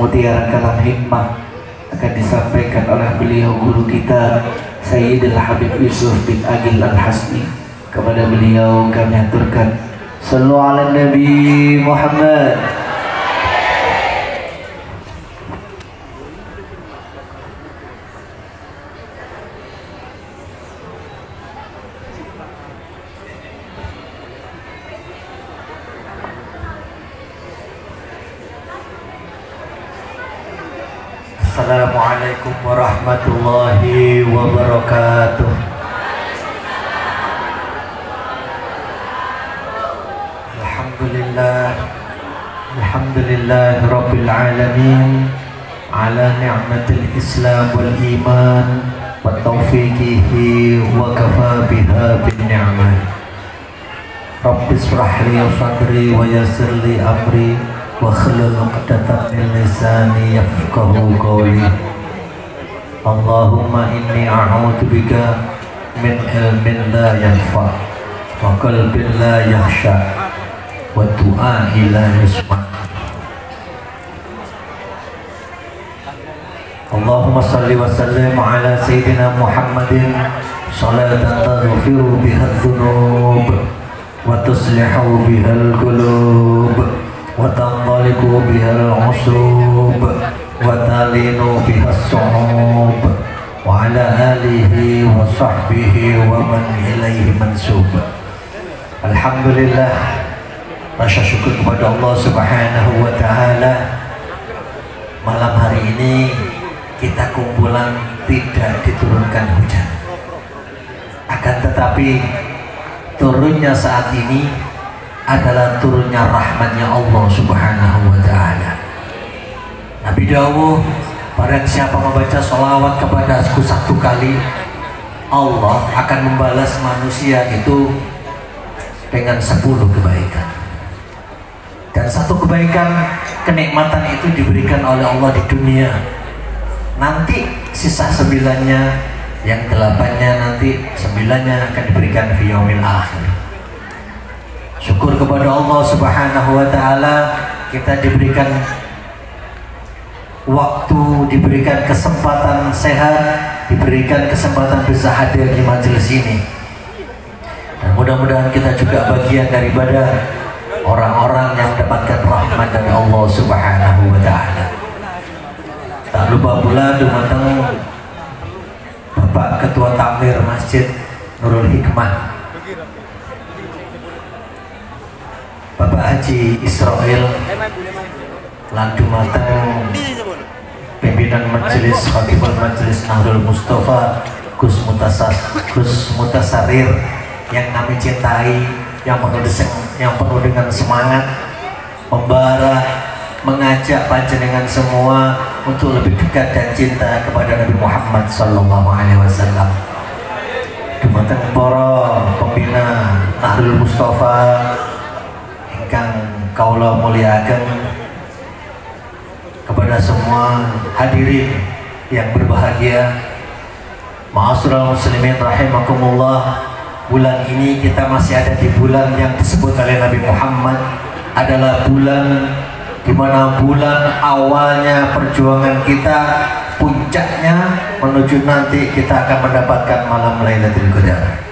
mutiara kalam hikmah akan disampaikan oleh beliau guru kita Sayyidil Habib Yusuf bin Agil Al-Hasni. Kepada beliau kami aturkan sallu ala Nabi Muhammad. Assalamualaikum warahmatullahi wabarakatuh. Alhamdulillah rabbil alamin ala ni'matil islam wal iman wa taufiqihi wa kafa biha bin ni'man. Rabbi israh li sadri wa yassir li amri wa khlul 'uqdatam min lisani yafqahu qawli. Allahumma inni a'udzu bika min ilmin la yanfa wa qalbin la yakhsha wa du'ain la yusma. Allahumma salli wa sallim ala sayyidina Muhammadin salatan taghfiru biha adh-dhunub wa tuslihu biha al-qulub wa tanṭaliqu biha al-'usub wa talinu biha as-su'ub wa ala alihi wa sahbihi wa man ilaihi mansub. Alhamdulillah, rasa syukur kepada Allah Subhanahu wa ta'ala. Malam hari ini kita kumpulan tidak diturunkan hujan, akan tetapi turunnya saat ini adalah turunnya rahmatnya Allah Subhanahu wa ta'ala. Nabi dawuh, barang siapa membaca sholawat kepada aku 1 kali, Allah akan membalas manusia itu dengan 10 kebaikan. Dan 1 kebaikan, kenikmatan itu diberikan oleh Allah di dunia. Nanti sisa 9-nya, yang 8-nya nanti 9-nya akan diberikan fi yaumil akhir. Syukur kepada Allah Subhanahu wa ta'ala, kita diberikan waktu, diberikan kesempatan sehat, diberikan kesempatan bisa hadir di majelis ini. Dan mudah-mudahan kita juga bagian daripada orang-orang yang mendapatkan rahmat dari Allah Subhanahu wa ta'ala. Tak lupa pula dumateng Bapak Ketua Takmir Masjid Nurul Hikmah, Bapak Haji Israel, lan dumateng pimpinan majelis Khatibul Majelis Nahdlatul Mustafa Gus Mutasarir yang kami cintai, yang penuh dengan semangat membara, mengajak panjenengan semua untuk lebih dekat dan cinta kepada Nabi Muhammad sallallahu alaihi wasallam. Dumateng para pembina Nahdlatul Mustafa ingkang kaula mulyakaken, kepada semua hadirin yang berbahagia, ma'asyiral muslimin rahimakumullah. Bulan ini kita masih ada di bulan yang disebut oleh Nabi Muhammad adalah bulan di mana bulan awalnya perjuangan kita, puncaknya menuju nanti kita akan mendapatkan malam Lailatul Qadar.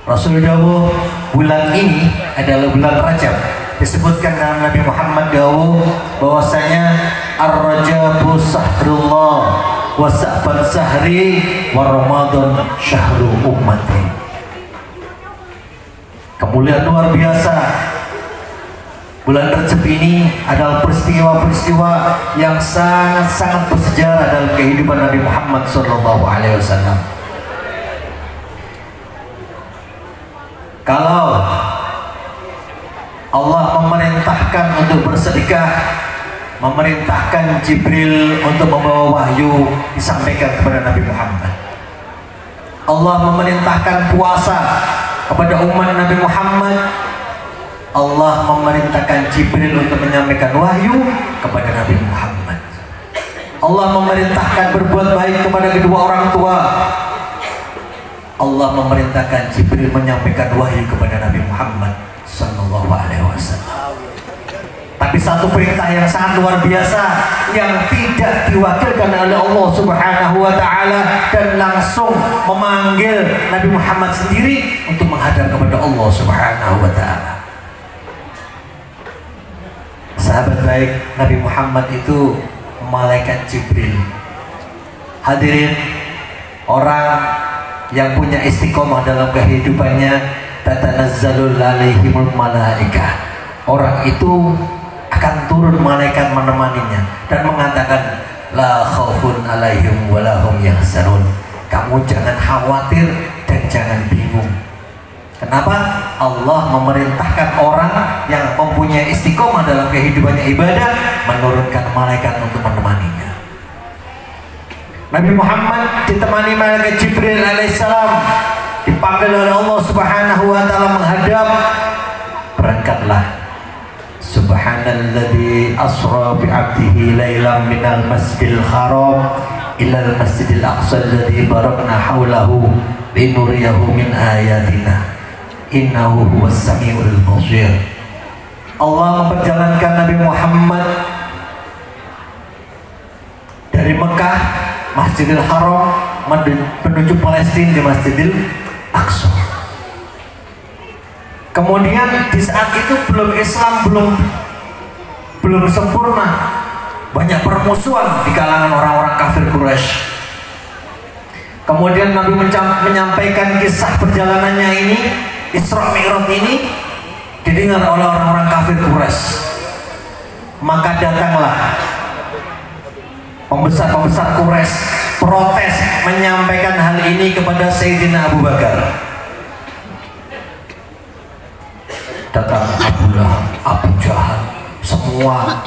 Rasulullah dawuh, bulan ini adalah bulan Rajab. Disebutkan dalam Nabi Muhammad dawuh bahwasanya ar-Rajabu sahrullah wa sa'ban sahri wa Ramadan syahru ummati. Kemuliaan luar biasa. Bulan Rajab ini adalah peristiwa-peristiwa yang sangat-sangat bersejarah dalam kehidupan Nabi Muhammad SAW. Kalau Allah memerintahkan untuk bersedekah, memerintahkan Jibril untuk membawa wahyu disampaikan kepada Nabi Muhammad. Allah memerintahkan puasa kepada umat Nabi Muhammad. Allah memerintahkan Jibril untuk menyampaikan wahyu kepada Nabi Muhammad. Allah memerintahkan berbuat baik kepada kedua orang tua. Allah memerintahkan Jibril menyampaikan wahyu kepada Nabi Muhammad sallallahu alaihi wasallam. Tapi satu perintah yang sangat luar biasa yang tidak diwakilkan oleh Allah Subhanahu wa taala dan langsung memanggil Nabi Muhammad sendiri untuk menghadap kepada Allah Subhanahu wa taala. Sahabat baik, Nabi Muhammad itu malaikat Jibril. Hadirin, orang yang punya istiqomah dalam kehidupannya, tatanazzalul alaihimul malaikah. Orang itu akan turun malaikat menemaninya dan mengatakan la khaufun alaihim walahum yahzanun. Kamu jangan khawatir dan jangan bingung. Kenapa? Allah memerintahkan orang yang mempunyai istiqomah dalam kehidupannya ibadah menurunkan malaikat untuk menemaninya. Nabi Muhammad ditemani malaikat Jibril alaihissalam, dipanggil oleh Allah Subhanahu wa taala menghadap. Berangkatlah. Subhanalladzi asra bi'abdihi lailan minal masjidil haram ilal masjidil aqsa alladzi barakna haulahu linuriyahu min ayatina innahu huwas samiul basir. Allah memperjalankan Nabi Muhammad dari Mekah Masjidil Haram menuju Palestina di Masjidil Aqsa. Kemudian di saat itu Islam belum sempurna, banyak permusuhan di kalangan orang-orang kafir Quraisy. Kemudian Nabi menyampaikan kisah perjalanannya ini, Isra Mi'raj ini didengar oleh orang-orang kafir Quraisy. Maka datanglah pembesar-pembesar Quraisy protes menyampaikan hal ini kepada Sayyidina Abu Bakar. Datang Abu Lahab, Abu Jahal, semua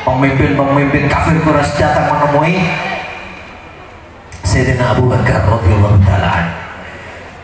pemimpin-pemimpin kafir Quraisy datang menemui Sayyidina Abu Bakar radhiyallahu taala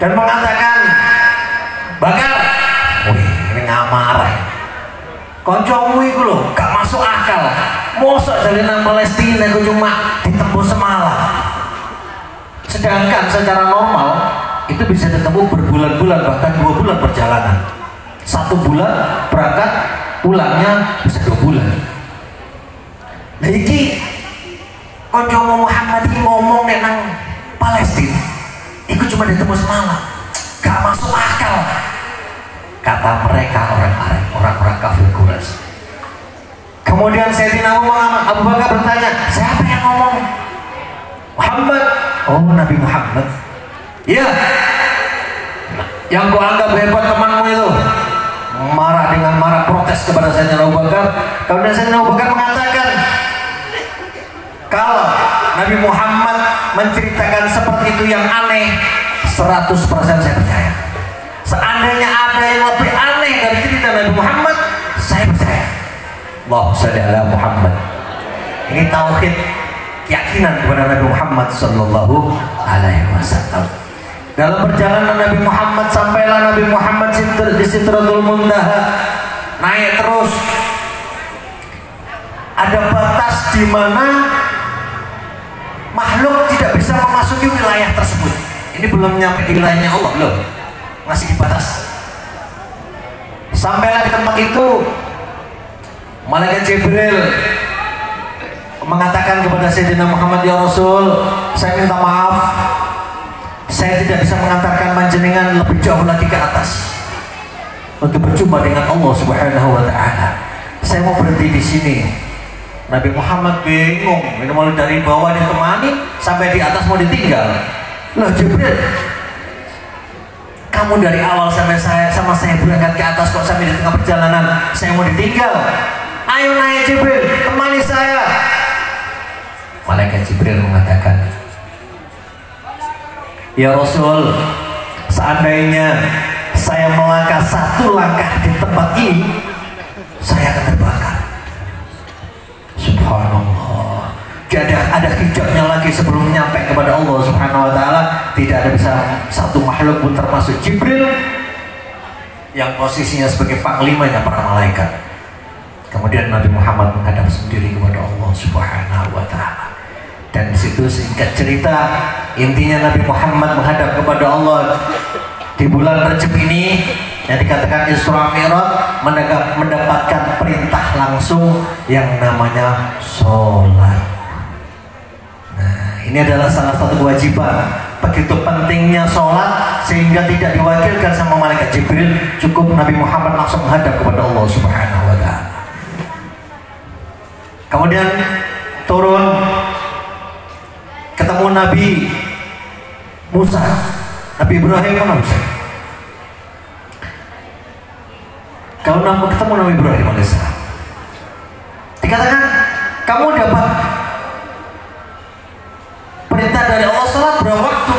dan mengatakan, Bakar, wih ini ngamarah, koncomu itu loh gak masuk akal, mosok dari nang Palestina itu cuma ditembus semalam, sedangkan secara normal itu bisa ditempuh berbulan-bulan bahkan 2 bulan perjalanan. 1 bulan berangkat, pulangnya bisa 2 bulan. Nah iki konco Muhammad ini ngomong nek nang Palestina itu cuma ditemu semalam, gak masuk akal kata mereka orang-orang kafir Quraisy. Kemudian Sayyidina Abu Bakar bertanya, siapa yang ngomong? Muhammad. Oh, Nabi Muhammad. Ya, yang gua anggap hebat temanmu itu marah dengan marah protes kepada Sayyidina Abu Bakar. Kemudian Sayyidina Abu Bakar mengatakan, kalau Nabi Muhammad menceritakan seperti itu yang aneh, 100% saya percaya. Seandainya ada yang lebih aneh dari cerita Nabi Muhammad, saya percaya. Allahumma shalli ala Muhammad. Ini tauhid, keyakinan kepada Nabi Muhammad sallallahu alaihi wasallam. Dalam perjalanan Nabi Muhammad, sampailah Nabi Muhammad di Sidratul Muntaha, naik terus. Ada batas di mana makhluk tidak bisa memasuki wilayah tersebut. Ini belum nyampe di wilayahnya Allah, belum, masih di batas. Sampailah di tempat itu, malaikat Jibril mengatakan kepada Sayyidina Muhammad, ya Rasul, saya minta maaf, saya tidak bisa mengantarkan panjenengan lebih jauh lagi ke atas untuk berjumpa dengan Allah Subhanahu wa taala. Saya mau berhenti di sini. Nabi Muhammad bingung, ini mau dari bawah ditemani sampai di atas mau ditinggal. Loh Jibril, kamu dari awal sampai saya berangkat ke atas kok sampai di tengah perjalanan saya mau ditinggal? Ayo naik Jibril, temani saya. Malaikat Jibril mengatakan, ya Rasul, seandainya saya melangkah 1 langkah di tempat ini, saya akan terbakar. Subhanallah. Jadi ada hijabnya lagi sebelum nyampe kepada Allah Subhanahu wa taala. Tidak ada bisa satu makhluk pun termasuk Jibril yang posisinya sebagai panglimanya para malaikat. Kemudian Nabi Muhammad menghadap sendiri kepada Allah Subhanahu wa taala. Dan di situ singkat cerita, intinya Nabi Muhammad menghadap kepada Allah di bulan Rajab ini yang dikatakan Isra Mi'raj, mendapatkan perintah langsung yang namanya sholat. Nah, ini adalah salah satu kewajiban. Begitu pentingnya sholat sehingga tidak diwakilkan sama malaikat Jibril, cukup Nabi Muhammad langsung menghadap kepada Allah Subhanahu wa Ta'ala. Kemudian turun ketemu Nabi Musa, Nabi Ibrahim mana Musa? Kalau ketemu Nabi Ibrahim alaihissalam, dikatakan kamu dapat perintah dari Allah sholat berapa waktu?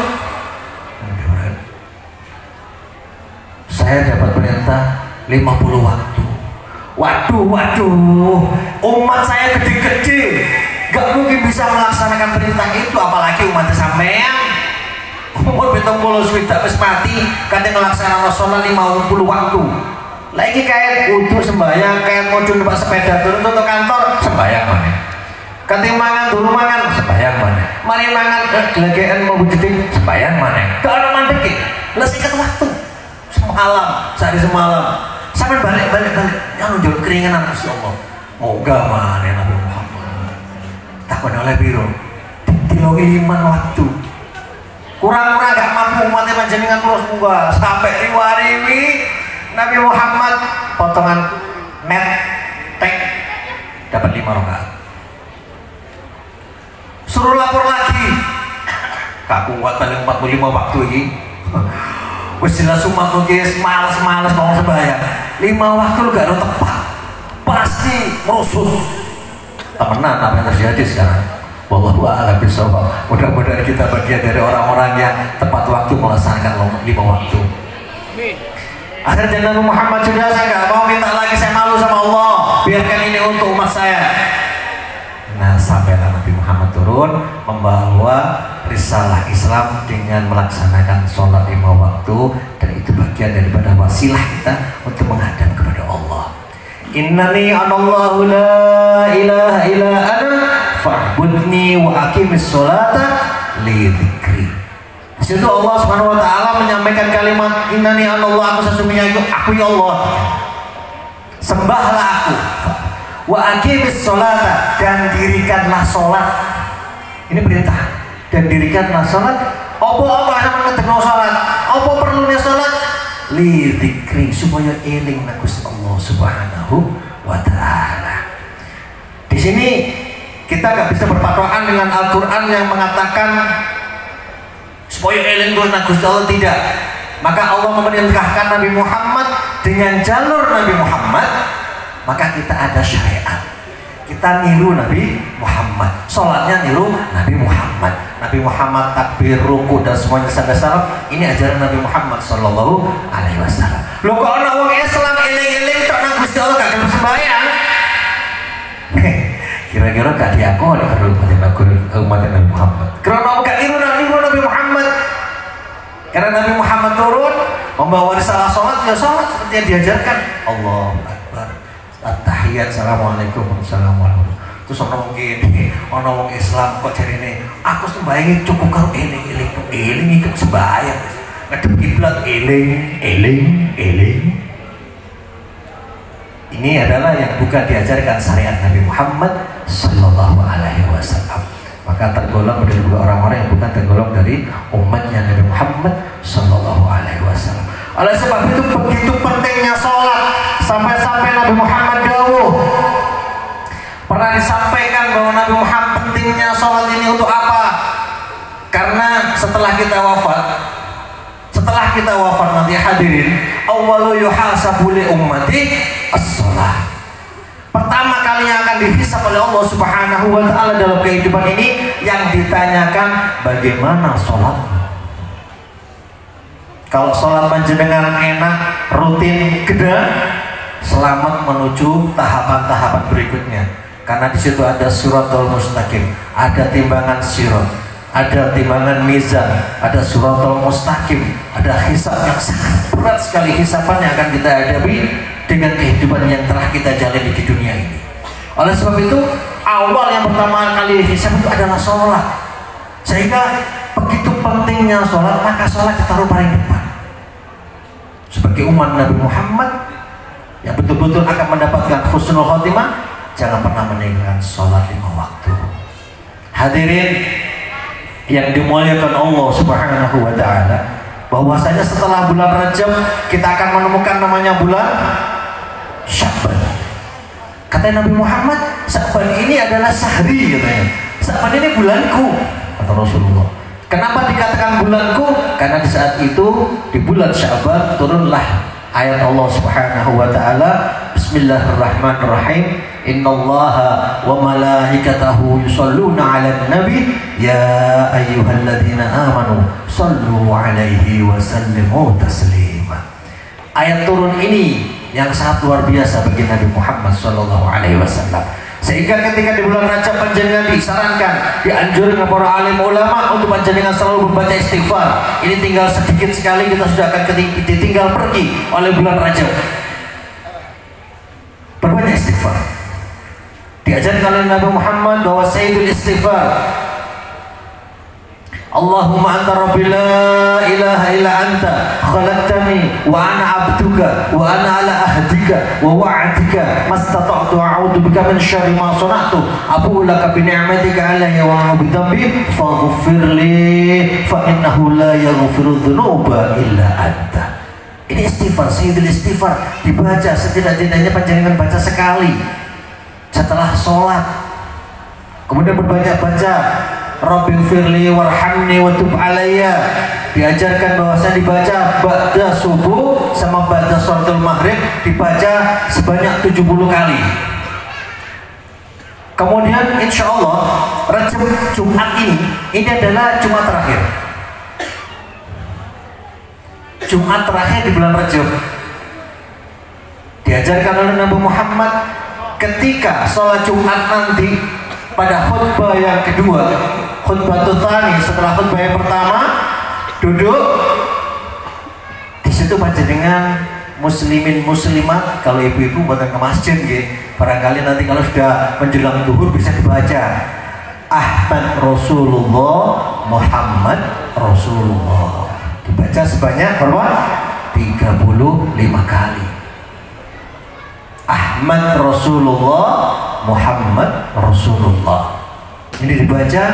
Saya dapat perintah 50 waktu. Waduh, umat saya gede-gede, gak mungkin bisa melaksanakan perintah itu, apalagi umat sampean. Umur 70 sudah wis mati, kadang ngelaksanakan sholat 50 waktu. Lagi kayak untuk sembahyang, kayak mau numpak sepeda turun ke kantor, sembahyang mana? Kanting mangan dulu mangan, sembahyang mana? Mari mangan, gelagean mau bujutin, sembahyang mana? Gak ada mandek, lesikat waktu. Semalam, sehari semalam. Sampai balik, yang nunjuk keringanan Masya Allah. Moga mana Nabi Muhammad takut oleh biru dilongi 5 waktu kurang-kurang gak mampu umatnya panjenengan terus moga sampai riwariwi Nabi Muhammad potongan net tek dapat 5 rakaat. Suruh lapor lagi gak kuat paling 45 waktu ini. Wis jelas umat mungkin males mau sembahyang 5 waktu lu gak ada tepat, pasti merusuh. Temenan apa yang terjadi sekarang. Wallahu a'lam bishawab. Mudah-mudahan kita bagian dari orang-orang yang tepat waktu melaksanakan 5 waktu. Akhirnya Nabi Muhammad sudah, saya gak mau minta lagi, saya malu sama Allah, biarkan ini untuk umat saya. Nah, sampailah Nabi Muhammad turun membawa risalah Islam dengan melaksanakan sholat 5 waktu, dan itu bagian daripada wasilah kita untuk menghadap kepada Allah. Innani anallahu la ilaha illa ana fa'budni wa aqimis sholata li dzikri. Di situ Allah Subhanahu wa taala menyampaikan kalimat innani anallahu, aku sesungguhnya aku ya Allah. Sembahlah aku. Wa aqimis sholata, dan dirikanlah sholat. Ini perintah. Dan dirikanlah sholat. Apa sama ngedekno sholat? Apa perlunya sholat? Li dzikri, supaya eling Gusti Allah Subhanahu wa taala. Di sini kita nggak bisa berpatokan dengan Al-Qur'an yang mengatakan supaya eling Gusti Allah, tidak. Maka Allah memerintahkan Nabi Muhammad dengan jalur Nabi Muhammad, maka kita ada syariat. Kita niru Nabi Muhammad, sholatnya niru Nabi Muhammad. Nabi Muhammad takbir, ruku, dan semuanya sampai salam. Ini ajaran Nabi Muhammad Sallallahu Alaihi Wasallam. Lo kok orang orang Islam eling-eling tak nang Gusti Allah gak gelem sembahyang? Kira-kira gak diakoni karo umat Nabi Muhammad. Karena gak niru Nabi Muhammad. Karena Nabi Muhammad turun membawa risalah sholat, ya sholat seperti yang diajarkan. Allahu Akbar. At-tahiyat, assalamualaikum warahmatullahi wabarakatuh. Terus ono wong Islam kok jarine aku sembahyang cukup karo eling ikut sembahyang. Ngadep kiblat eling. Ini adalah yang bukan diajarkan syariat Nabi Muhammad Sallallahu Alaihi Wasallam. Maka tergolong dari orang-orang yang bukan tergolong dari umatnya Nabi Muhammad Sallallahu Alaihi Wasallam. Oleh sebab itu begitu pentingnya sholat, sampai-sampai Nabi Muhammad dawuh, pernah disampaikan bahwa Nabi Muhammad pentingnya sholat ini untuk apa? Karena setelah kita wafat nanti hadirin, awwalu yuhasabu li ummati as-sholat. Pertama kali yang akan dihisab oleh Allah Subhanahu wa taala dalam kehidupan ini, yang ditanyakan bagaimana sholat. Kalau sholat panjenengan enak, rutin, gede, selamat menuju tahapan-tahapan berikutnya. Karena di situ ada suratul mustaqim, ada timbangan sirat, ada timbangan mizan, ada suratul mustaqim, ada hisab yang sangat berat sekali hisaban yang akan kita hadapi dengan kehidupan yang telah kita jalani di dunia ini. Oleh sebab itu, awal yang pertama kali hisab itu adalah sholat. Sehingga begitu pentingnya sholat, maka sholat ditaruh paling depan. sebagai umat Nabi Muhammad yang betul-betul akan mendapatkan husnul khotimah, jangan pernah meninggalkan sholat 5 waktu. Hadirin yang dimuliakan Allah Subhanahu wa ta'ala, bahwasanya setelah bulan Rajab kita akan menemukan namanya bulan Sya'ban. Kata Nabi Muhammad, Sya'ban ini adalah sahri, katanya. Sya'ban ini bulanku, kata Rasulullah. Kenapa dikatakan bulanku? Karena di saat itu di bulan Sya'ban turunlah ayat Allah Subhanahu wa ta'ala, Bismillahirrahmanirrahim, Innallaha wa malaikatahu yusalluna 'alan nabi ya ayyuhalladzina amanu sallu 'alaihi wa sallimu taslima. Ayat turun ini yang sangat luar biasa bagi Nabi Muhammad sallallahu alaihi wasallam. Sehingga ketika di bulan Rajab panjenengan disarankan, dianjurkan para alim ulama untuk panjenengan selalu membaca istighfar. Ini tinggal sedikit sekali kita sudah akan ditinggal pergi oleh bulan Rajab. Berbanyak istighfar. Diajarkan oleh Nabi Muhammad bahwa sayyidul istighfar, Allahumma anta rabbi la ilaha illa anta khalaqtani wa ana abduka wa ana ala ahdika wa wa'adika mastata'tu a'udhu bika min syarri ma sana'tu abu'u laka bi ni'matika alayya wa a'udhu bi dhanbi faghfir li fa innahu la yaghfiru dhunuba illa anta. Ini istighfar, sayyidul istighfar, dibaca setidak-tidaknya panjenengan baca sekali setelah sholat, kemudian berbanyak baca Rabbil firli warhamni wa tub alayya. Diajarkan bahwasanya dibaca ba'da subuh sama ba'da sholatul maghrib, dibaca sebanyak 70 kali. Kemudian insya Allah Rajab Jumat ini adalah Jumat terakhir. Jumat terakhir di bulan Rajab. Diajarkan oleh Nabi Muhammad ketika sholat Jumat nanti pada khutbah yang kedua, khutbah tsani, setelah khutbah yang pertama duduk di situ panjenengan muslimin muslimat, kalau ibu-ibu buatan ke masjid ya, barangkali nanti kalau sudah menjelang zuhur bisa dibaca Ahmad Rasulullah Muhammad Rasulullah, dibaca sebanyak berapa? 35 kali. Ahmad Rasulullah Muhammad Rasulullah. Ini dibaca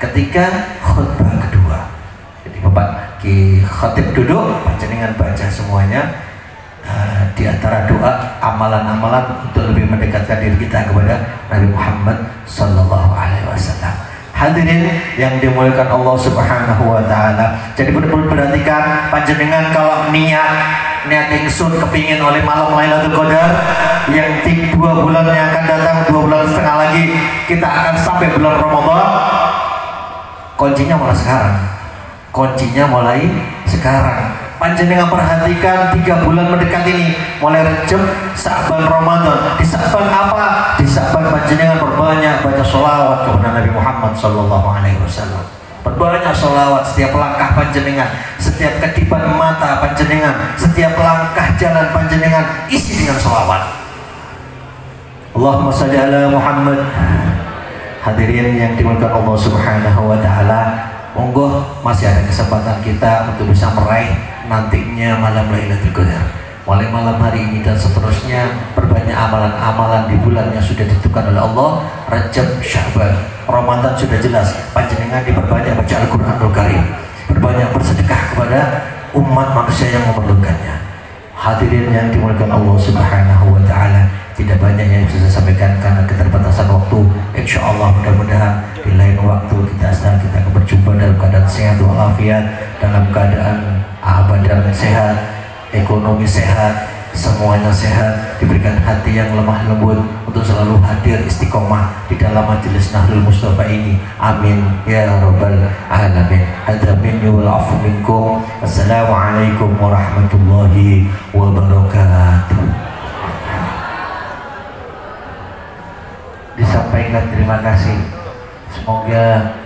ketika khutbah kedua. Jadi Bapak Ki Khatib duduk, panjenengan baca semuanya. Di antara doa, amalan-amalan untuk lebih mendekatkan diri kita kepada Nabi Muhammad Sallallahu Alaihi Wasallam. Hadirin yang dimuliakan Allah Subhanahu Wa Taala. Jadi benar-benar perhatikan panjenengan kalau niat ingsun kepingin oleh malam Lailatul Qadar yang 2 bulan yang akan datang, 2 bulan setengah lagi kita akan sampai bulan Ramadan. Kuncinya mulai sekarang. Kuncinya mulai sekarang. Panjenengan perhatikan 3 bulan mendekat ini, mulai Rajab, Sya'ban, Ramadan. Di Sya'ban apa? Di Sya'ban panjenengan berbanyak baca sholawat kepada Nabi Muhammad Sallallahu Alaihi Wasallam. Berbanyak sholawat, setiap langkah panjenengan, setiap kedipan mata panjenengan, setiap langkah jalan panjenengan isi dengan sholawat. Allahumma sholli ala Muhammad. Hadirin yang dimuliakan Allah Subhanahu Wa Taala, monggo masih ada kesempatan kita untuk bisa meraih nantinya malam Lailatul Qadar. Mulai malam hari ini dan seterusnya, berbanyak amalan-amalan di bulan yang sudah ditentukan oleh Allah. Rajab, Sya'ban, Ramadan sudah jelas, panjenengan diperbanyak baca Al-Quranul Karim, berbanyak bersedekah kepada umat manusia yang memerlukannya. Hadirin yang dimuliakan Allah Subhanahu Wa Taala, tidak banyak yang bisa saya sampaikan karena keterbatasan waktu. Insya Allah mudah-mudahan di lain waktu kita akan berjumpa dalam keadaan sehat walafiat, dalam keadaan badan sehat, ekonomi sehat, semuanya sehat, diberikan hati yang lemah lembut untuk selalu hadir istiqomah di dalam majelis Nahdlatul Mustafa ini. Amin ya rabbal alamin. Hadza minni wal afu minkum. Assalamualaikum warahmatullahi wabarakatuh. Disampaikan terima kasih. Semoga